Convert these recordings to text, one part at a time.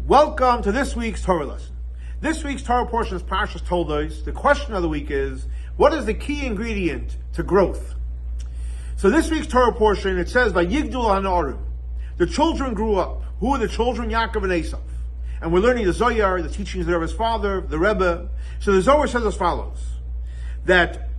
Welcome to this week's Torah lesson. This week's Torah portion is Parsha Toldot. The question of the week is, what is the key ingredient to growth? So this week's Torah portion, it says, Vayigdul hanarim. The children grew up. Who are the children? Yaakov and Esav. And we're learning the Zohar, the teachings of the Rebbe's father, the Rebbe. So the Zohar says as follows, that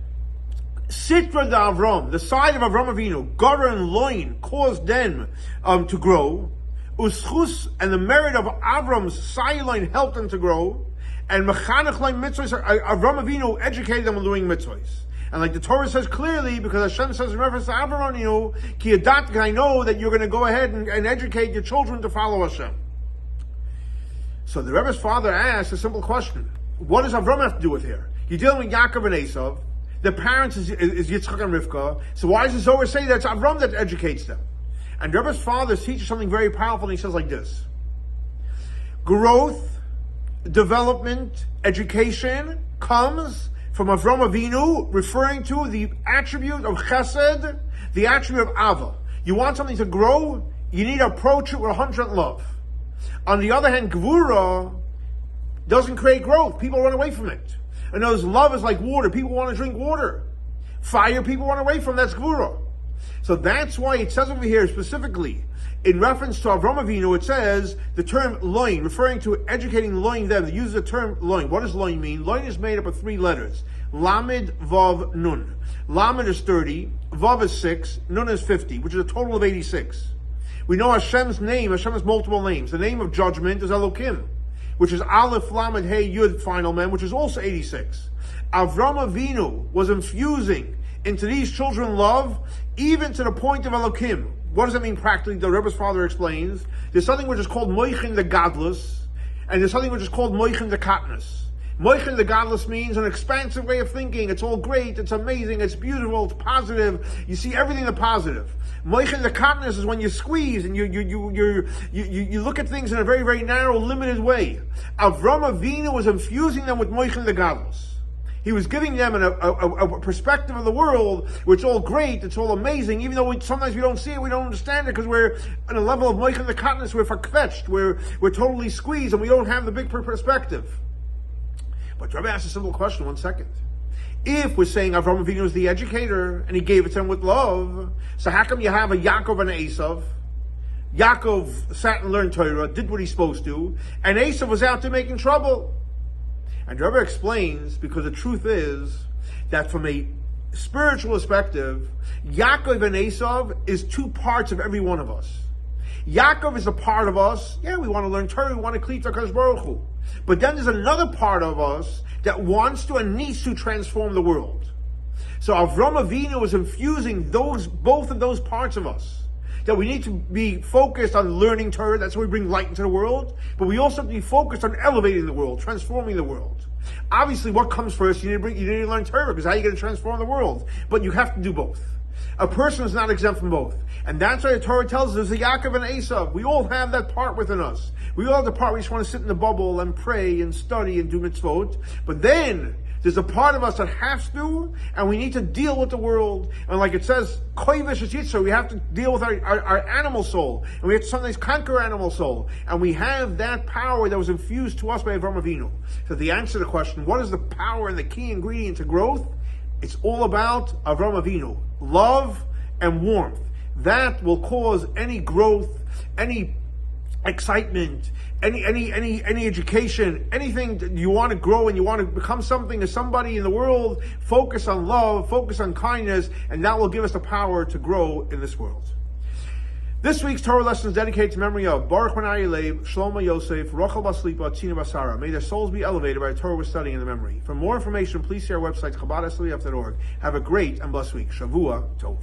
Sitra da Avram, the side of Avram Avinu, Gora and Loin, caused them to grow. Uschus, and the merit of Avram's Sayiloin helped them to grow. And Mechanech Loin mitzvahs, Avram Avinu educated them on doing mitzvahs. And like the Torah says clearly, because Hashem says in reference to Avram Avinu, Ki yadat, I know that you're going to go ahead and educate your children to follow Hashem. So the Rebbe's father asked a simple question. What does Avram have to do with here? You're dealing with Yaakov and Esav. The parents is Yitzchok and Rivka. So why does the Zohar say that it's Avram that educates them? And Rebbe's father teaches something very powerful, and he says like this. Growth, development, education comes from Avram Avinu, referring to the attribute of chesed, the attribute of ava. You want something to grow, you need to approach it with 100% love. On the other hand, gvura doesn't create growth. People run away from it. And those love is like water. People want to drink water. Fire, people run away from. That's gvura. So that's why it says over here specifically, in reference to Avram Avinu, it says the term loin, referring to educating loin them. They use the term loin. What does loin mean? Loin is made up of 3 letters. Lamed, Vav, Nun. Lamed is 30, Vav is 6, Nun is 50, which is a total of 86. We know Hashem's name. Hashem has multiple names. The name of judgment is Elokim, which is Aleph, Lamed, Hey, Yud, final mem, which is also 86. Avram Avinu was infusing into these children love, even to the point of Elokim. What does that mean practically? The Rebbe's father explains. There's something which is called Moichin the Godless, and there's something which is called Moichin the Katnus. Moichin the Godless means an expansive way of thinking. It's all great, it's amazing, it's beautiful, it's positive. You see everything the positive. Moichin the Katnus is when you squeeze and you look at things in a very, very narrow, limited way. Avram Avinu was infusing them with Moichin the Godless. He was giving them a perspective of the world where it's all great, it's all amazing, even though sometimes we don't see it, we don't understand it, because we're on a level of Moichin the Katnus, we're farkvetched, we're totally squeezed, and we don't have the big perspective. But Rabbi asked a simple question, 1 second. If we're saying Avram Avinu is the educator, and he gave it to him with love, so how come you have a Yaakov and an Esav? Yaakov sat and learned Torah, did what he's supposed to, and Esav was out there making trouble. And Rebbe explains, because the truth is that from a spiritual perspective, Yaakov and Esav is 2 parts of every one of us. Yaakov is a part of us. Yeah, we want to learn Torah, we want to cleave to HaKadosh Baruch Hu. But then there's another part of us that wants to and needs to transform the world. So Avram Avinu is infusing both of those parts of us. That we need to be focused on learning Torah, that's how we bring light into the world, but we also have to be focused on elevating the world, transforming the world. Obviously, what comes first? You need to learn Torah, because how are you going to transform the world? But you have to do both. A person is not exempt from both. And that's why the Torah tells us there's a Yaakov and Esav. We all have that part within us. We all have the part where we just want to sit in the bubble and pray and study and do mitzvot. But then, there's a part of us that has to, and we need to deal with the world. And like it says, koivish is yitzhak, we have to deal with our animal soul. And we have to sometimes conquer animal soul. And we have that power that was infused to us by Avram Avinu. So the answer to the question, what is the power and the key ingredient to growth? It's all about Avram Avinu. Love and warmth. That will cause any growth, any excitement, any education, anything that you want to grow and you want to become something as somebody in the world. Focus on love, focus on kindness, and that will give us the power to grow in this world. This week's Torah lesson is dedicated to memory of Baruch Ben Leib, Shlomo Yosef, Rochel Baslipa, Tzina Basara. May their souls be elevated by the Torah we're studying in the memory. For more information, please see our website, chabad.org. Have a great and blessed week. Shavua Tov.